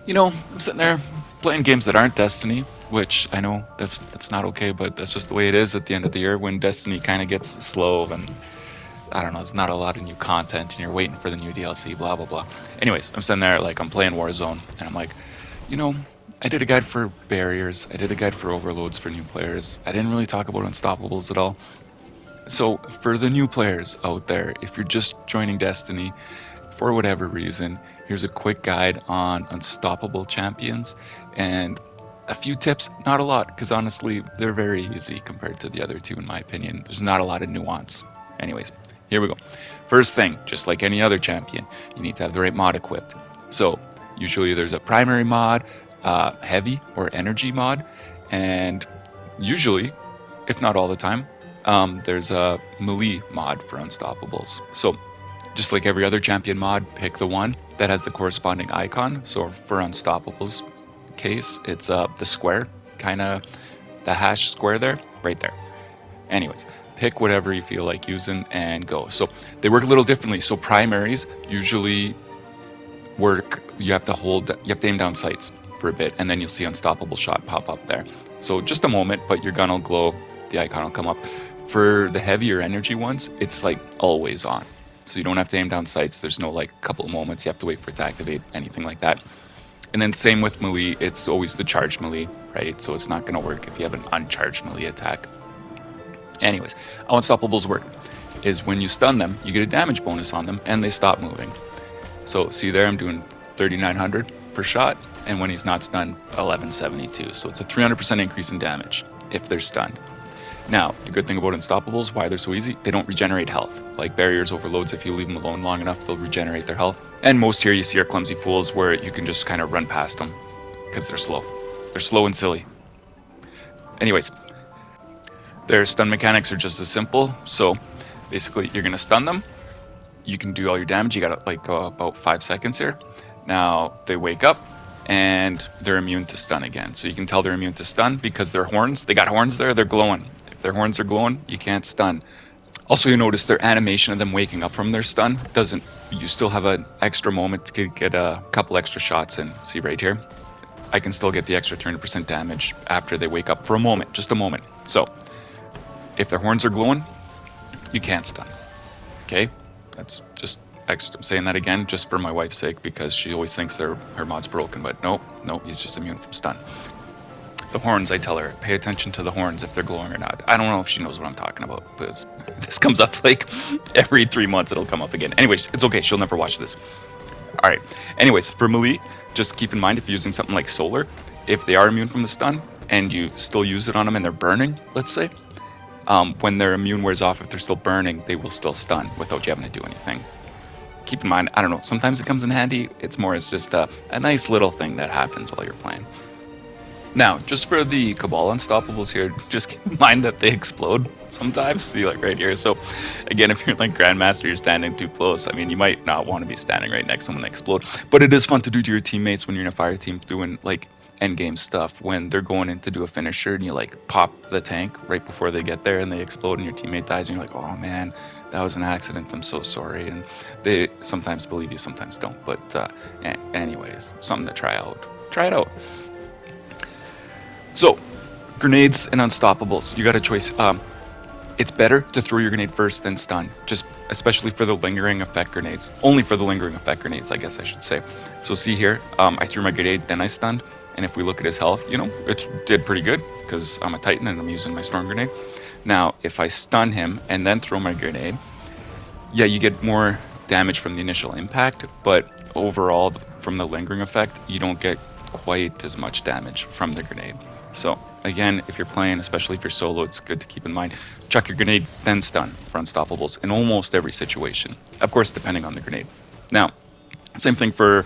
I'm sitting there playing games that aren't Destiny, which I know that's not okay, but that's just the way it is at the end of the year when Destiny kind of gets slow and I don't know, there's not a lot of new content and you're waiting for the new DLC, blah blah blah. Anyways, I'm sitting there like I'm playing Warzone and I'm like, you know, I did a guide for barriers, I did a guide for overloads for new players. I didn't really talk about unstoppables at all. So for the new players out there, if you're just joining Destiny, for whatever reason, here's a quick guide on unstoppable champions and a few tips, not a lot, because honestly, they're very easy compared to the other two, in my opinion. There's not a lot of nuance. Anyways, here we go. First thing, just like any other champion, you need to have the right mod equipped. So, usually there's a primary mod, heavy or energy mod, and usually, if not all the time, there's a melee mod for unstoppables. So, just like every other champion mod, pick the one that has the corresponding icon. So for Unstoppables case, it's the square, kind of the hash square there, right there. Anyways, pick whatever you feel like using and go. So they work a little differently. So primaries usually work, you have to aim down sights for a bit, and then you'll see Unstoppable Shot pop up there. So just a moment, but your gun will glow, the icon will come up. For the heavier energy ones, it's like always on. So you don't have to aim down sights. There's no like couple of moments you have to wait for it to activate, anything like that. And then same with melee, it's always the charged melee, right? So it's not going to work if you have an uncharged melee attack. Anyways, how Unstoppables work is when you stun them, you get a damage bonus on them, and they stop moving. So see there, I'm doing 3,900 per shot, and when he's not stunned, 1172. So it's a 300% increase in damage if they're stunned. Now, the good thing about Unstoppables, why they're so easy, they don't regenerate health. Like barriers, overloads, if you leave them alone long enough, they'll regenerate their health. And most here you see are clumsy fools where you can just kind of run past them because they're slow. They're slow and silly. Anyways, their stun mechanics are just as simple. So basically, you're going to stun them. You can do all your damage. You got like about 5 seconds here. Now they wake up and they're immune to stun again. So you can tell they're immune to stun because their horns, they got horns there, they're glowing. If their horns are glowing, you can't stun. Also, you notice their animation of them waking up from their stun doesn't, you still have an extra moment to get a couple extra shots in. See right here? I can still get the extra 300% damage after they wake up for a moment, just a moment. So, if their horns are glowing, you can't stun. Okay? That's just extra. I'm saying that again just for my wife's sake because she always thinks her mod's broken, but no, he's just immune from stun. The horns, I tell her, pay attention to the horns if they're glowing or not. I don't know if she knows what I'm talking about, because this comes up like every 3 months it'll come up again. Anyways, it's okay, she'll never watch this. Alright, anyways, for melee, just keep in mind if you're using something like solar, if they are immune from the stun, and you still use it on them and they're burning, let's say, when their immune wears off, if they're still burning, they will still stun without you having to do anything. Keep in mind, I don't know, sometimes it comes in handy, it's more as just a nice little thing that happens while you're playing. Now, just for the Cabal Unstoppables here, just keep in mind that they explode sometimes. See, like right here. So, again, if you're like Grandmaster, you're standing too close. I mean, you might not want to be standing right next to them when they explode. But it is fun to do to your teammates when you're in a fire team doing like endgame stuff. When they're going in to do a finisher and you like pop the tank right before they get there and they explode and your teammate dies and you're like, oh man, that was an accident. I'm so sorry. And they sometimes believe you, sometimes don't. But anyways, something to try out. Try it out. So, grenades and unstoppables. You got a choice. It's better to throw your grenade first than stun, just especially for the lingering effect grenades. Only for the lingering effect grenades, I guess I should say. So see here, I threw my grenade, then I stunned. And if we look at his health, it did pretty good because I'm a Titan and I'm using my storm grenade. Now, if I stun him and then throw my grenade, yeah, you get more damage from the initial impact, but overall, from the lingering effect, you don't get quite as much damage from the grenade. So again, if you're playing, especially if you're solo, it's good to keep in mind, chuck your grenade, then stun for unstoppables in almost every situation. Of course, depending on the grenade. Now, same thing for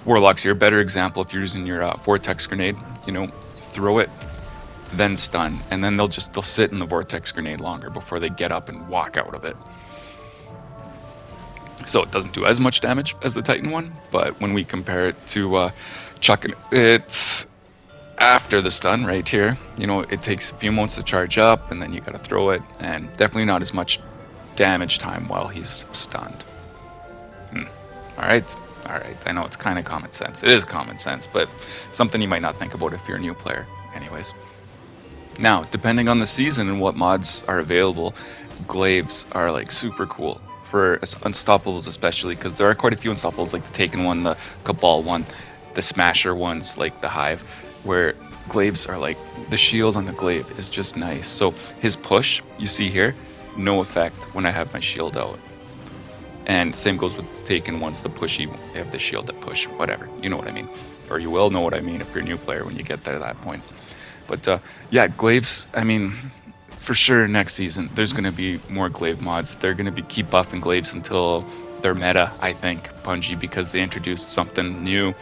warlocks here. Better example, if you're using your vortex grenade, throw it, then stun, and then they'll sit in the vortex grenade longer before they get up and walk out of it. So it doesn't do as much damage as the Titan one, but when we compare it to chucking it after the stun right here, it takes a few moments to charge up and then you gotta throw it, and definitely not as much damage time while he's stunned. Alright, All right, I know it's kind of common sense. It is common sense, but something you might not think about if you're a new player. Anyways, now depending on the season and what mods are available, glaives are like super cool for unstoppables, especially because there are quite a few unstoppables, like the Taken one, the Cabal one, the Smasher ones, like the Hive, where glaives are like the shield on the glaive is just nice. So his push you see here, no effect when I have my shield out. And same goes with the Taken ones, the pushy, they have the shield that push, whatever. You know what I mean. Or you will know what I mean if you're a new player when you get to that point. But yeah, glaives, I mean, for sure next season, there's going to be more glaive mods. They're going to be keep buffing glaives until they're meta, I think, Bungie, because they introduced something new.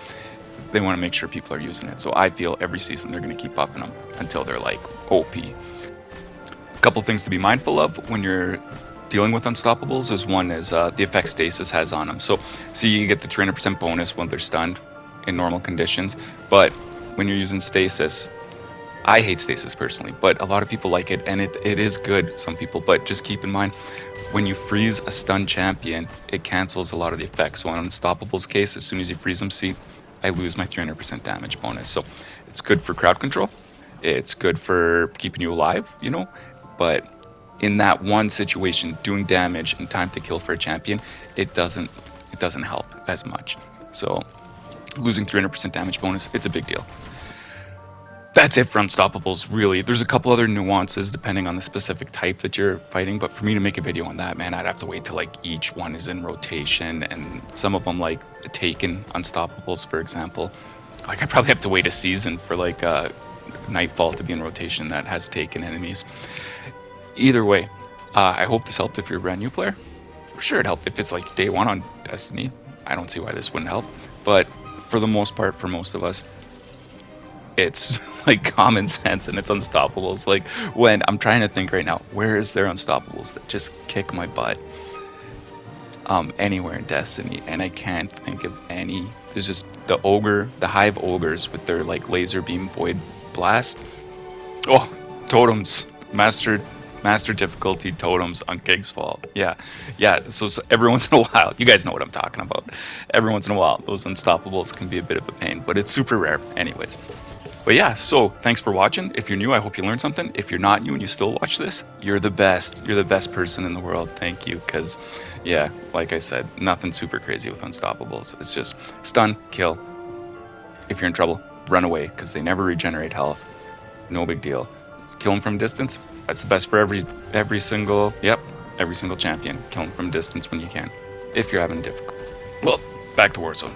They want to make sure people are using it. So I feel every season they're going to keep buffing them until they're like OP. A couple things to be mindful of when you're dealing with unstoppables is one is the effect stasis has on them. So see, you get the 300% bonus when they're stunned in normal conditions, but when you're using stasis, I hate stasis personally, but a lot of people like it, and it is good, some people, but just keep in mind, when you freeze a stunned champion, it cancels a lot of the effects. So in Unstoppable's case, as soon as you freeze them, see, I lose my 300% damage bonus. So it's good for crowd control, it's good for keeping you alive, you know, but in that one situation, doing damage and time to kill for a champion, it doesn't help as much. So losing 300% damage bonus, it's a big deal. That's it for Unstoppables, really. There's a couple other nuances depending on the specific type that you're fighting, but for me to make a video on that, man, I'd have to wait till like each one is in rotation, and some of them, like the Taken Unstoppables, for example, like I probably have to wait a season for like Nightfall to be in rotation that has Taken enemies. Either way, I hope this helped if you're a brand new player. For sure it helped if it's like day one on Destiny. I don't see why this wouldn't help, but for the most part, for most of us, it's like common sense and it's Unstoppables. Like when I'm trying to think right now, where is there Unstoppables that just kick my butt? Anywhere in Destiny, and I can't think of any. There's just the ogre, the Hive ogres with their like laser beam void blast. Oh, totems, master difficulty totems on King's Fall. Yeah. So every once in a while, you guys know what I'm talking about. Every once in a while, those Unstoppables can be a bit of a pain, but it's super rare, anyways. But yeah, so thanks for watching. If you're new, I hope you learned something. If you're not new and you still watch this, you're the best. You're the best person in the world. Thank you. Because, yeah, like I said, nothing super crazy with Unstoppables. It's just stun, kill. If you're in trouble, run away because they never regenerate health. No big deal. Kill them from distance. That's the best for every single champion. Kill them from distance when you can. If you're having difficulty. Well, back to Warzone.